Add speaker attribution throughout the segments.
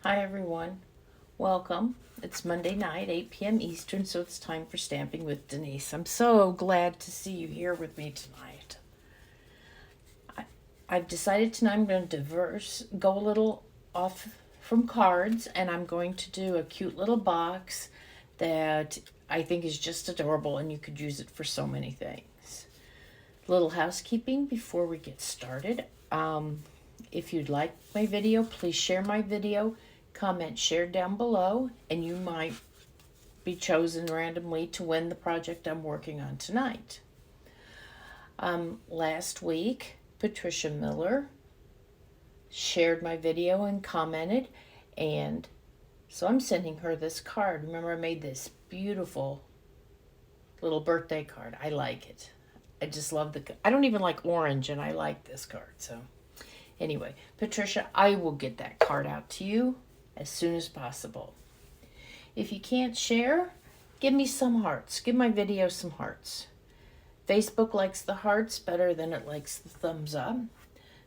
Speaker 1: Hi everyone, welcome. It's Monday night, 8 p.m. Eastern, so it's time for Stamping with Denise. I'm so glad to see you here with me tonight. I've decided tonight I'm going to go a little off from cards, and I'm going to do a cute little box that I think is just adorable, and you could use it for so many things. Little housekeeping before we get started. If you'd like my video, please share my video. Comment, share down below, and you might be chosen randomly to win the project I'm working on tonight. Last week, Patricia Miller shared my video and commented, and so I'm sending her this card. Remember, I made this beautiful little birthday card. I like it. I just love I don't even like orange, and I like this card. So anyway, Patricia, I will get that card out to you as soon as possible. If you can't share, give me some hearts. Give my video some hearts. Facebook likes the hearts better than it likes the thumbs up.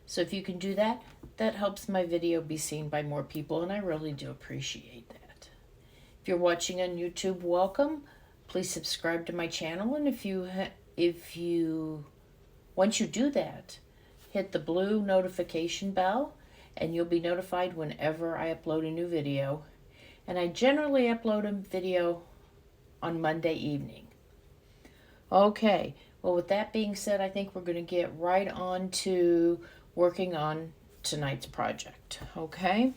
Speaker 1: So if you can do that, that helps my video be seen by more people, and I really do appreciate that. If you're watching on YouTube, welcome. Please subscribe to my channel, and once you do that, hit the blue notification bell, and you'll be notified whenever I upload a new video. And I generally upload a video on Monday evening. Okay, well, with that being said, I think we're going to get right on to working on tonight's project. Okay,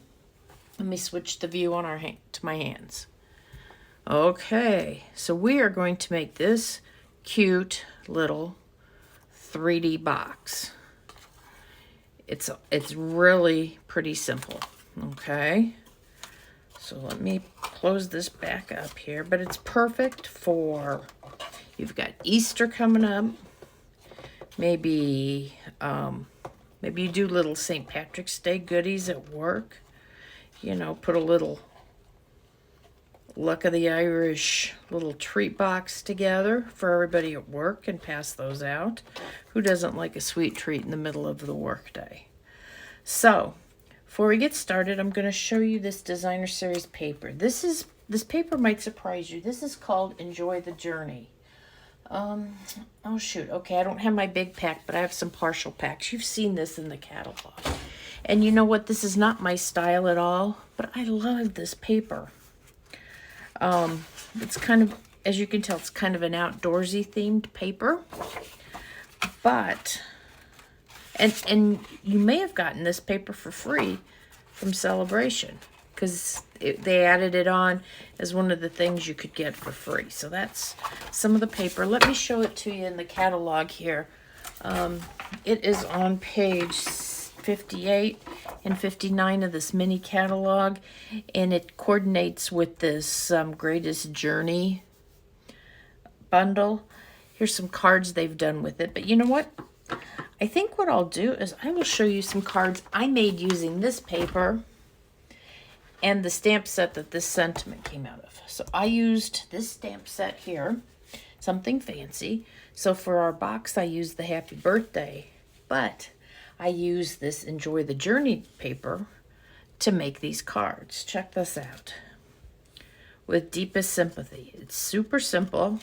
Speaker 1: let me switch the view on to my hands. Okay, so we are going to make this cute little 3D box. It's really pretty simple, okay? So let me close this back up here, but it's perfect for, you've got Easter coming up, maybe you do little St. Patrick's Day goodies at work, you know, put a little Luck of the Irish little treat box together for everybody at work and pass those out. Who doesn't like a sweet treat in the middle of the workday? So, before we get started, I'm going to show you this designer series paper. This paper might surprise you. This is called Enjoy the Journey. Oh shoot, okay, I don't have my big pack, but I have some partial packs. You've seen this in the catalog. And you know what? This is not my style at all, but I love this paper. It's kind of, as you can tell, it's kind of an outdoorsy themed paper, but, and you may have gotten this paper for free from Celebration, because they added it on as one of the things you could get for free. So that's some of the paper. Let me show it to you in the catalog here. It is on page 58 and 59 of this mini catalog, and it coordinates with this Greatest Journey bundle. Here's some cards they've done with it, but you know what? I think what I'll do is I will show you some cards I made using this paper and the stamp set that this sentiment came out of. So I used this stamp set here, something fancy. So for our box, I used the Happy Birthday, but I use this Enjoy the Journey paper to make these cards. Check this out. With Deepest Sympathy. It's super simple,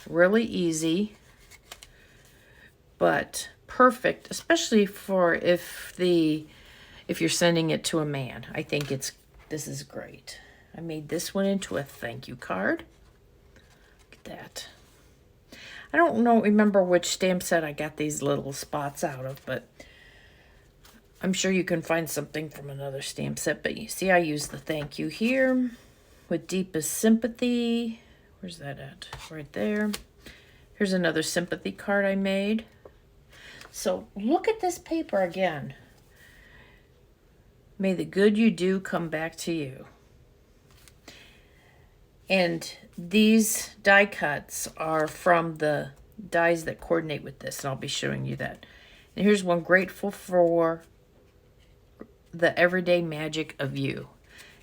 Speaker 1: really easy, but perfect, especially for if you're sending it to a man. I think this is great. I made this one into a thank you card. Look at that. I don't remember which stamp set I got these little spots out of, but I'm sure you can find something from another stamp set. But you see, I use the thank you here with Deepest Sympathy. Where's that at? Right there. Here's another sympathy card I made. So look at this paper again. May the good you do come back to you. And these die cuts are from the dies that coordinate with this, and I'll be showing you that. And here's one, Grateful for the Everyday Magic of You.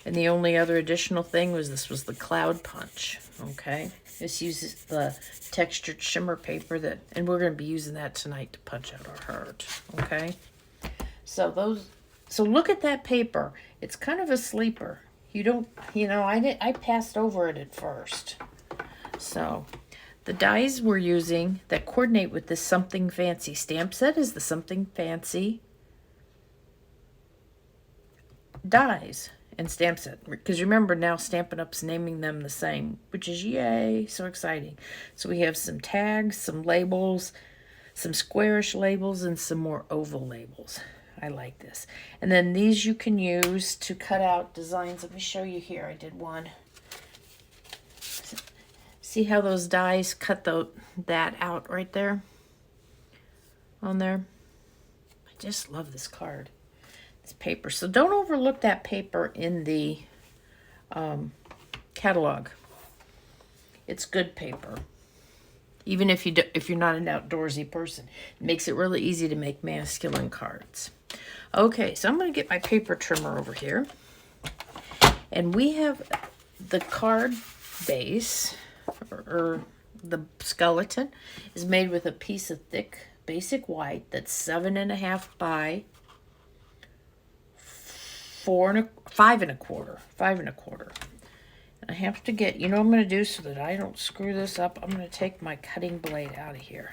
Speaker 1: And the only other additional thing was this was the Cloud Punch, okay? This uses the textured shimmer paper and we're going to be using that tonight to punch out our heart, okay? So So look at that paper. It's kind of a sleeper. You don't, I passed over it at first. So the dies we're using that coordinate with this Something Fancy stamp set is the Something Fancy dies and stamp set. Because remember, now Stampin' Up's naming them the same, which is yay, so exciting. So we have some tags, some labels, some squarish labels, and some more oval labels. I like this. And then these you can use to cut out designs. Let me show you here. I did one. See how those dies cut that out right there? On there. I just love this card. This paper. So don't overlook that paper in the catalog. It's good paper. Even if you're not an outdoorsy person. It makes it really easy to make masculine cards. Okay, so I'm going to get my paper trimmer over here. And we have the card base, or the skeleton, is made with a piece of thick basic white that's 7.5 by 5 1/4. I have to get, what I'm going to do so that I don't screw this up? I'm going to take my cutting blade out of here.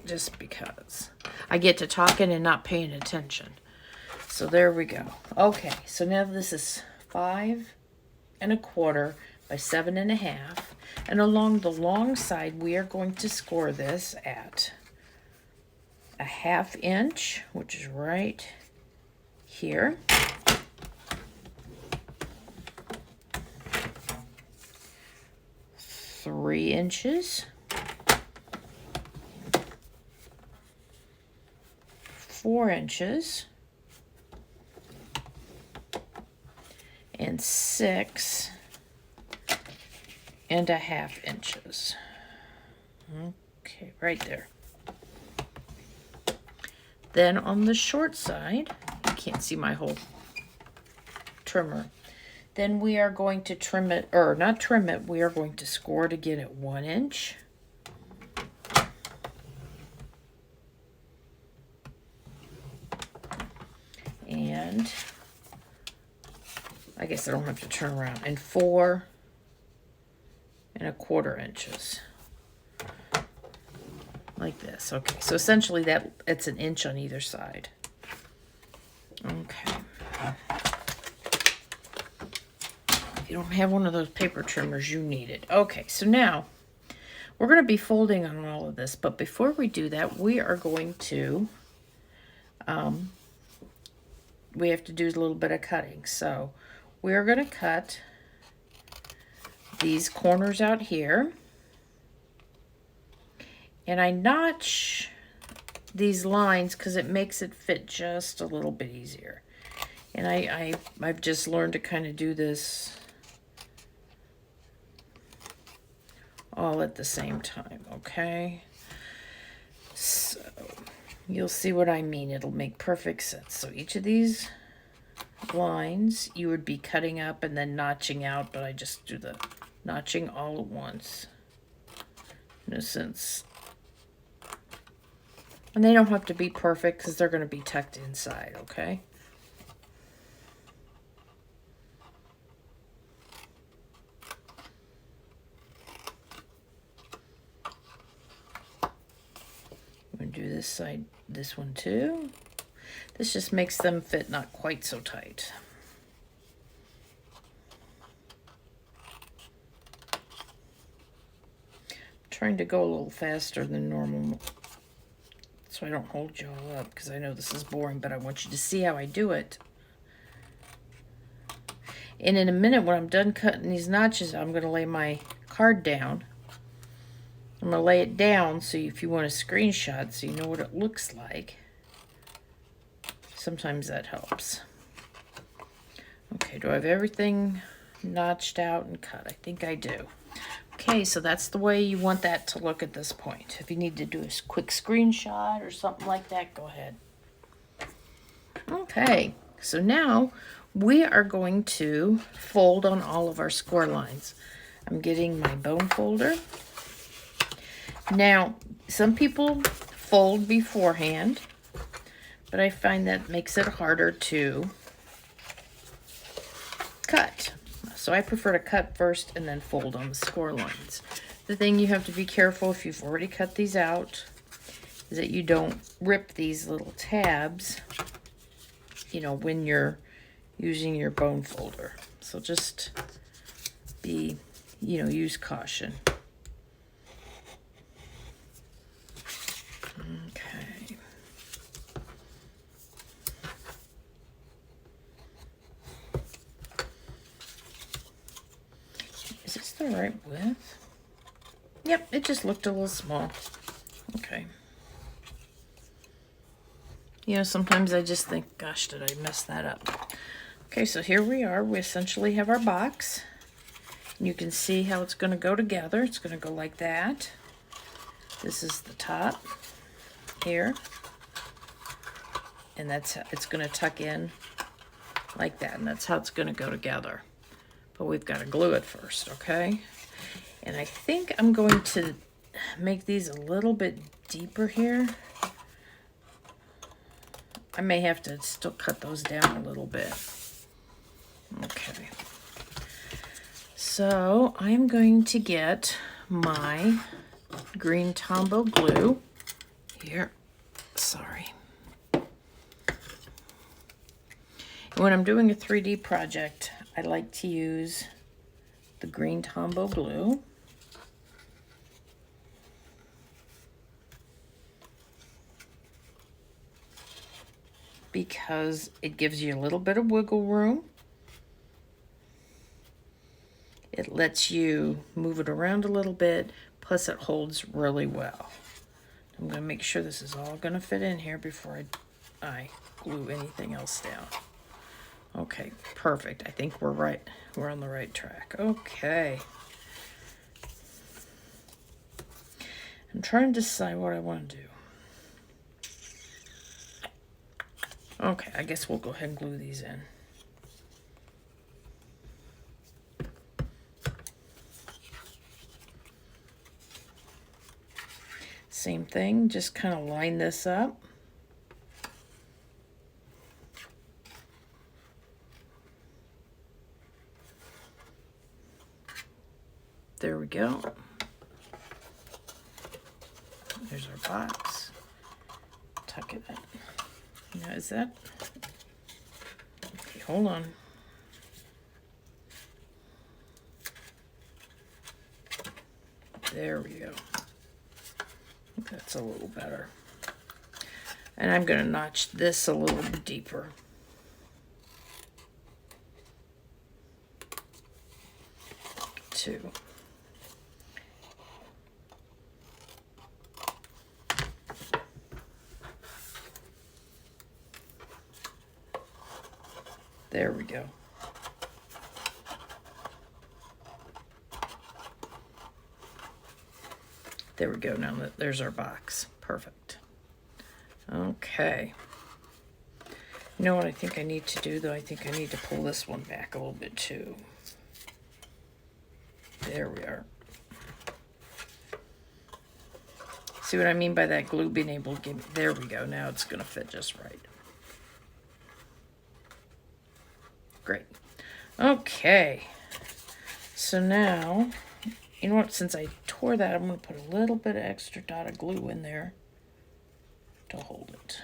Speaker 1: Just because. I get to talking and not paying attention. So there we go. Okay, so now this is 5 1/4 by 7.5. And along the long side, we are going to score this at a 1/2 inch, which is right here. Three inches. 4 inches. And 6.5 inches. Okay, right there. Then on the short side, you can't see my whole trimmer. Then we are going to trim it, or not trim it, we are going to score it again at 1 inch. And I guess I don't have to turn around. And 4.25 inches. Like this. Okay, so essentially it's an inch on either side. Okay. If you don't have one of those paper trimmers, you need it. Okay, so now we're going to be folding on all of this, but before we do that, we are going to we have to do a little bit of cutting. So we're going to cut these corners out here. And I notch these lines because it makes it fit just a little bit easier. And I've just learned to kind of do this all at the same time, okay? So you'll see what I mean. It'll make perfect sense. So each of these lines you would be cutting up and then notching out, but I just do the notching all at once. In a sense. And they don't have to be perfect because they're going to be tucked inside, okay? I'm going to do this side, this one too. This just makes them fit not quite so tight. I'm trying to go a little faster than normal, so I don't hold you all up, because I know this is boring, but I want you to see how I do it. And in a minute, when I'm done cutting these notches, I'm going to lay my card down. I'm going to lay it down so if you want a screenshot so you know what it looks like. Sometimes that helps. Okay, do I have everything notched out and cut? I think I do. Okay, so that's the way you want that to look at this point. If you need to do a quick screenshot or something like that, go ahead. Okay, so now we are going to fold on all of our score lines. I'm getting my bone folder. Now, some people fold beforehand. but I find that makes it harder to cut. So I prefer to cut first and then fold on the score lines. The thing you have to be careful if you've already cut these out is that you don't rip these little tabs, you know, when you're using your bone folder. So just be, you know, use caution. Okay. Is this the right width? Yep, it just looked a little small. Okay. You know, sometimes I just think, gosh, did I mess that up? Okay, so here we are. We essentially have our box. You can see how it's going to go together. It's going to go like that. This is the top here. And that's how it's going to tuck in like that. And that's how it's going to go together. But we've got to glue it first, okay? And I think I'm going to make these a little bit deeper here. I may have to still cut those down a little bit. Okay. So I'm going to get my green Tombow glue here. Sorry. And when I'm doing a 3D project, I like to use the green Tombow glue. Because it gives you a little bit of wiggle room. It lets you move it around a little bit, plus it holds really well. I'm going to make sure this is all going to fit in here before I glue anything else down. Okay, perfect. I think we're right. We're on the right track. Okay. I'm trying to decide what I want to do. Okay, I guess we'll go ahead and glue these in. Same thing, just kind of line this up. There we go. There's our box. Tuck it in. Now, is that? Okay, hold on. There we go. That's a little better. And I'm going to notch this a little bit deeper. Two. There we go. There we go. Now there's our box. Perfect. Okay. You know what I think I need to do, though? I think I need to pull this one back a little bit, too. There we are. See what I mean by that glue being able to give... There we go. Now it's going to fit just right. Great. Okay. So now, you know what? Since I tore that, I'm going to put a little bit of extra dot of glue in there to hold it.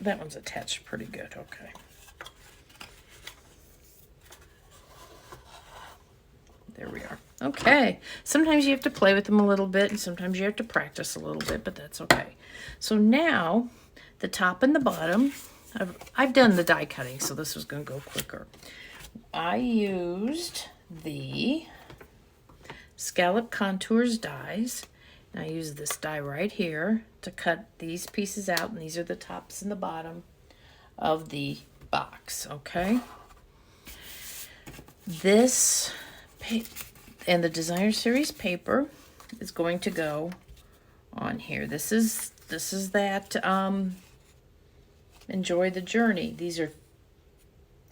Speaker 1: That one's attached pretty good. Okay. There we are. Okay. Sometimes you have to play with them a little bit, and sometimes you have to practice a little bit, but that's okay. So now, the top and the bottom, I've done the die cutting, so this was going to go quicker. I used the Scalloped Contours dies. And I use this die right here to cut these pieces out, and these are the tops and the bottom of the box, okay? This and the Designer Series paper is going to go on here. This is that Enjoy the Journey. These are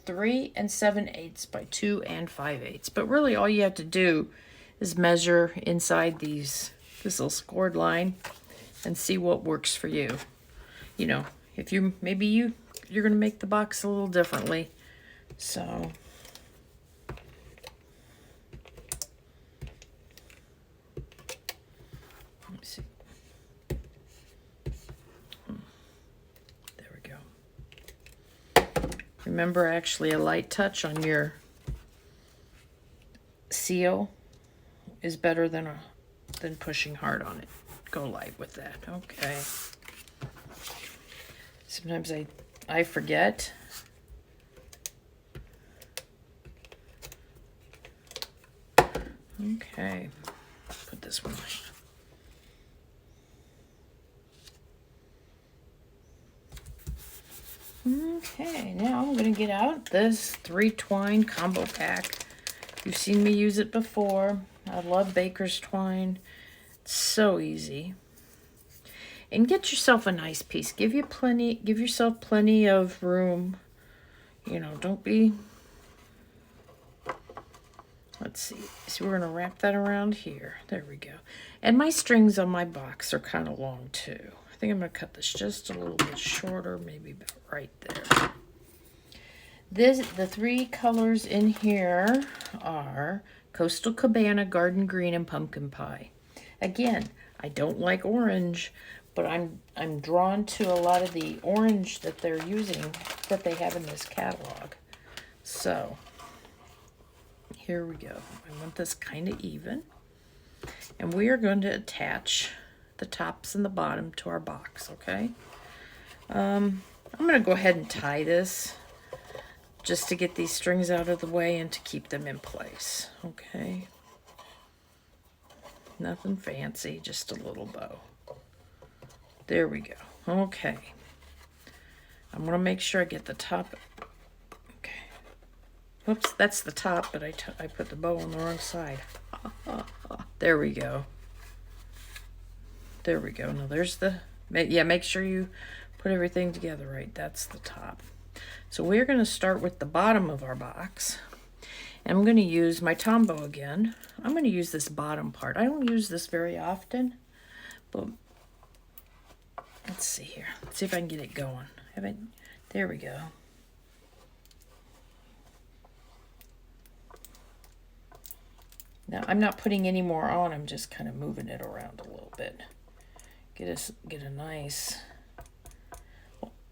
Speaker 1: 3 7/8 by 2 5/8. But really all you have to do is measure inside this little scored line and see what works for you. You know, if maybe you're going to make the box a little differently. So let me see. There we go. Remember, actually a light touch on your seal is better than pushing hard on it. Go light with that. Okay. Sometimes I forget. Okay. Put this one on. Okay, now I'm going to get out this 3 twine combo pack. You've seen me use it before. I love Baker's twine. It's so easy. And get yourself a nice piece. Give yourself plenty of room. You know, don't be... Let's see. So we're going to wrap that around here. There we go. And my strings on my box are kind of long too. I think I'm going to cut this just a little bit shorter, maybe about right there. The 3 colors in here are Coastal Cabana, Garden Green, and Pumpkin Pie. Again, I don't like orange, but I'm drawn to a lot of the orange that they're using, that they have in this catalog. So here we go. I want this kind of even. And we are going to attach the tops and the bottom to our box, okay? I'm going to go ahead and tie this just to get these strings out of the way and to keep them in place, okay? Nothing fancy, just a little bow. There we go. Okay. I'm going to make sure I get the top. Okay. Whoops, that's the top, but I put the bow on the wrong side. There we go. There we go. Now there's the, yeah, make sure you put everything together right. That's the top. So we're going to start with the bottom of our box. And I'm going to use my Tombow again. I'm going to use this bottom part. I don't use this very often, but let's see here. Let's see if I can get it going. There we go. Now I'm not putting any more on. I'm just kind of moving it around a little bit. Get a nice.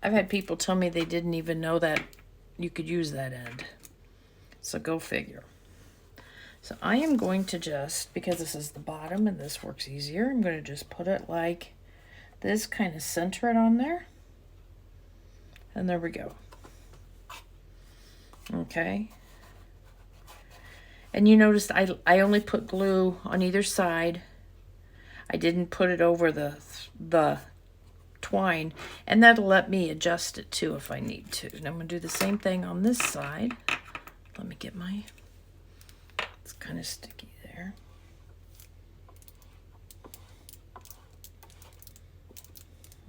Speaker 1: I've had people tell me they didn't even know that you could use that end. So go figure. So I am going to just, because this is the bottom and this works easier, I'm going to just put it like this, kind of center it on there. And there we go. Okay. And you noticed I only put glue on either side. I didn't put it over the twine, and that'll let me adjust it too if I need to. And I'm going to do the same thing on this side. Let me get my, it's kind of sticky there.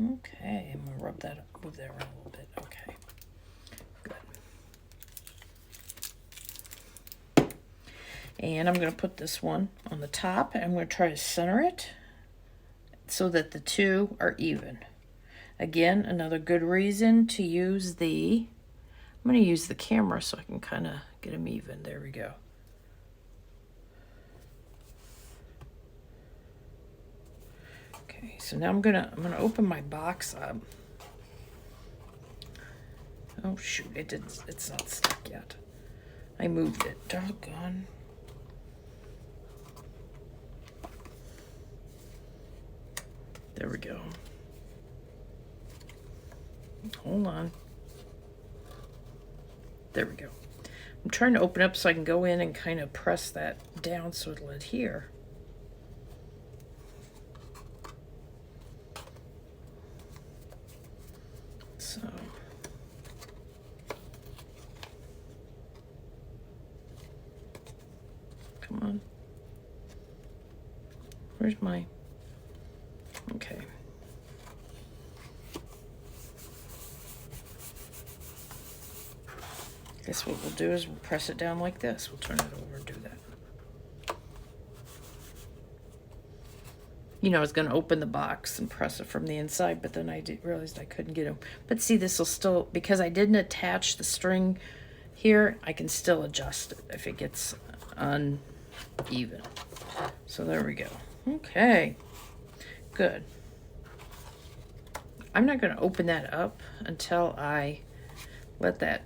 Speaker 1: Okay, I'm going to rub that, move that around a little bit. Okay, good. And I'm going to put this one on the top, and I'm going to try to center it so that the two are even. Again, another good reason to use I'm going to use the camera so I can kind of get them even. There we go. Okay, so now I'm gonna open my box up. Oh shoot, it's not stuck yet. I moved it. Doggone. There we go. Hold on. There we go. I'm trying to open up so I can go in and kind of press that down so it'll adhere. So. Come on. Where's my... Okay. Guess what we'll do is we'll press it down like this. We'll turn it over and do that. you know, I was going to open the box and press it from the inside, but then I realized I couldn't get them. But see, this will still, because I didn't attach the string here, I can still adjust it if it gets uneven. So there we go. Okay, good. I'm not going to open that up until I let that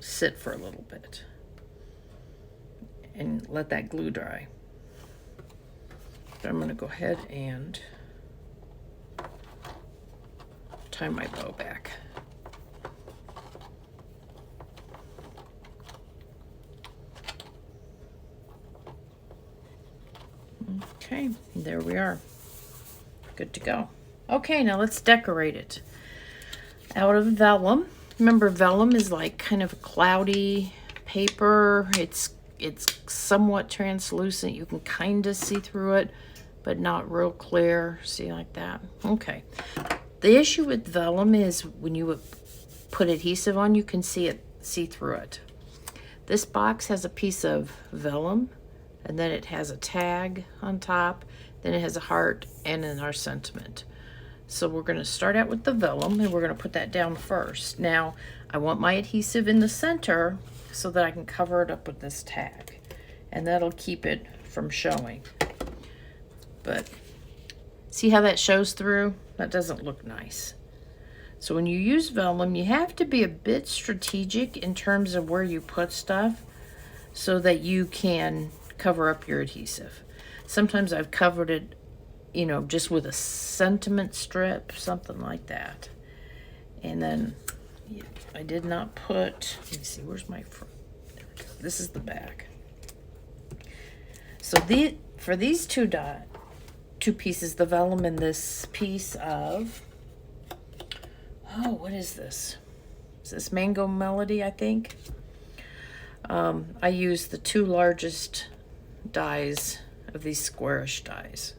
Speaker 1: sit for a little bit and let that glue dry. But I'm going to go ahead and tie my bow back. Okay, there we are. Good to go. Okay, now let's decorate it. Out of vellum. Remember, vellum is like kind of a cloudy paper. It's somewhat translucent. You can kind of see through it, but not real clear. See, like that? Okay. The issue with vellum is when you put adhesive on, you can see through it. This box has a piece of vellum, and then it has a tag on top, then it has a heart, and then our sentiment. So we're going to start out with the vellum, and we're going to put that down first. Now, I want my adhesive in the center so that I can cover it up with this tag, and that'll keep it from showing. But see how that shows through? That doesn't look nice. So when you use vellum, you have to be a bit strategic in terms of where you put stuff so that you can cover up your adhesive. Sometimes I've covered it, you know, just with a sentiment strip, something like that. And then I did not put, let me see, where's my front? There we go. This is the back. So for these two pieces, the vellum and this piece of, oh, what is this? Is this Mango Melody, I think? I used the two largest dies of these squarish dies.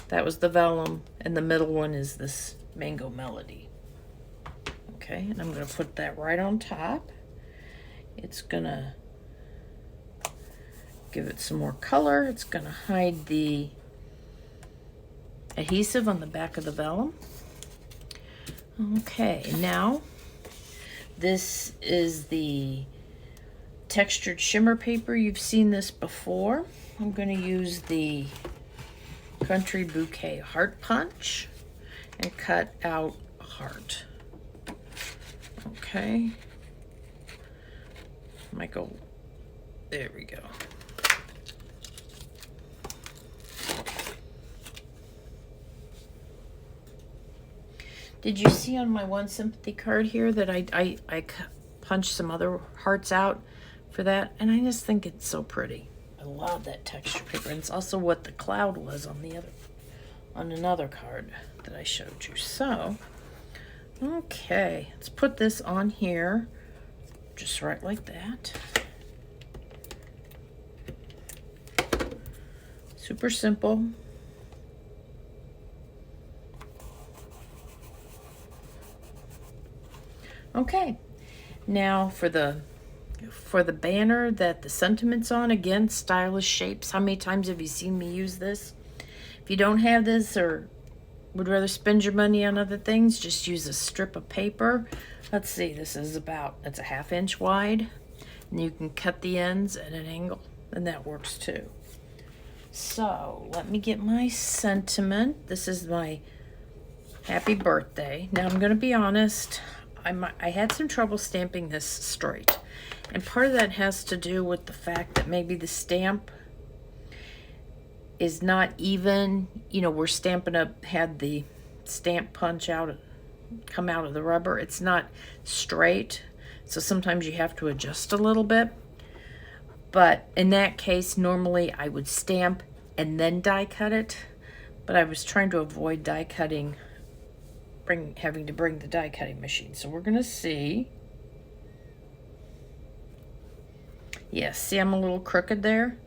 Speaker 1: That was the vellum, and the middle one is this Mango Melody. Okay, and I'm going to put that right on top. It's going to give it some more color. It's going to hide the adhesive on the back of the vellum. Okay, now this is the textured shimmer paper. You've seen this before. I'm going to use the Country Bouquet Heart Punch and cut out a heart. Okay. Might go, there we go. Did you see on my one sympathy card here that I punched some other hearts out for that? And I just think it's so pretty. I love that texture paper. And it's also what the cloud was on another card that I showed you. So, okay, let's put this on here, just right like that. Super simple. Okay, now for the banner that the sentiment's on, again, stylish shapes. How many times have you seen me use this? If you don't have this or would rather spend your money on other things, just use a strip of paper. Let's see, this is it's a 1/2 inch wide, and you can cut the ends at an angle, and that works too. So let me get my sentiment. This is my happy birthday. Now I'm going to be honest, I had some trouble stamping this straight. And part of that has to do with the fact that maybe the stamp is not even, you know, where Stampin' Up! Had the stamp punch come out of the rubber. It's not straight, so sometimes you have to adjust a little bit. But in that case, normally I would stamp and then die cut it, but I was trying to avoid die cutting, having to bring the die cutting machine. So we're gonna see. Yes, see I'm a little crooked there.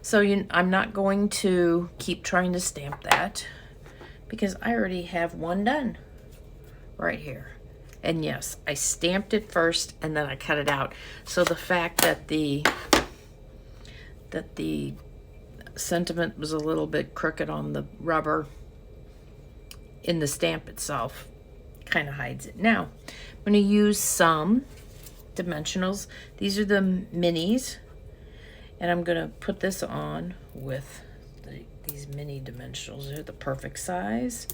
Speaker 1: So I'm not going to keep trying to stamp that because I already have one done right here. And yes, I stamped it first and then I cut it out. So the fact that the sentiment was a little bit crooked on the rubber in the stamp itself. Kind of hides it. Now, I'm going to use some dimensionals. These are the minis, and I'm going to put this on with these mini dimensionals. They're the perfect size,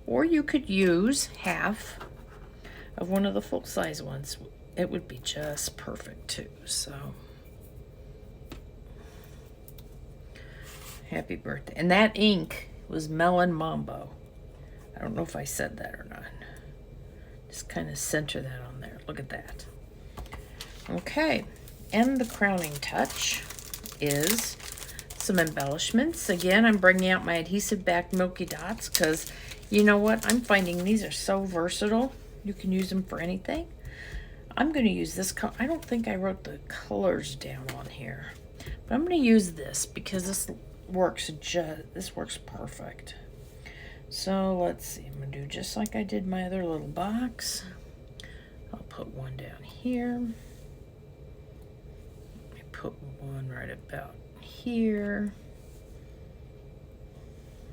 Speaker 1: or you could use half of one of the full-size ones. It would be just perfect too. So happy birthday. And that ink was Melon Mambo. I don't know if I said that or not. Just kind of center that on there. Look at that. Okay, and the crowning touch is some embellishments. Again, I'm bringing out my adhesive back Milky dots because you know what? I'm finding these are so versatile. You can use them for anything. I'm going to use this color. I don't think I wrote the colors down on here, but I'm going to use this because this works perfect. So let's see. I'm going to do just like I did my other little box. I'll put one down here. I put one right about here.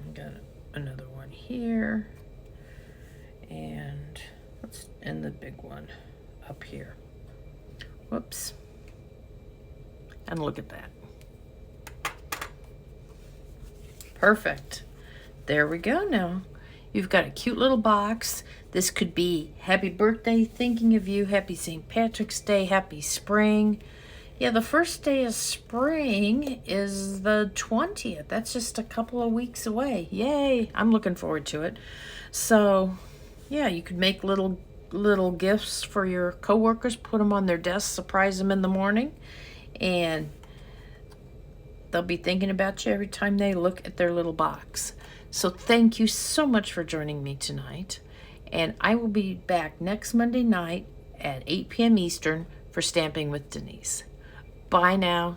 Speaker 1: I got another one here, and the big one up here. Whoops. And look at that. Perfect. There we go. Now you've got a cute little box. This could be happy birthday, thinking of you, happy St. Patrick's Day, happy spring. Yeah, the first day of spring is the 20th. That's just a couple of weeks away. Yay. I'm looking forward to it. So yeah, you could make little gifts for your coworkers, put them on their desk, surprise them in the morning, and they'll be thinking about you every time they look at their little box. So thank you so much for joining me tonight, and I will be back next Monday night at 8 p.m. Eastern for Stamping with Denise. Bye now.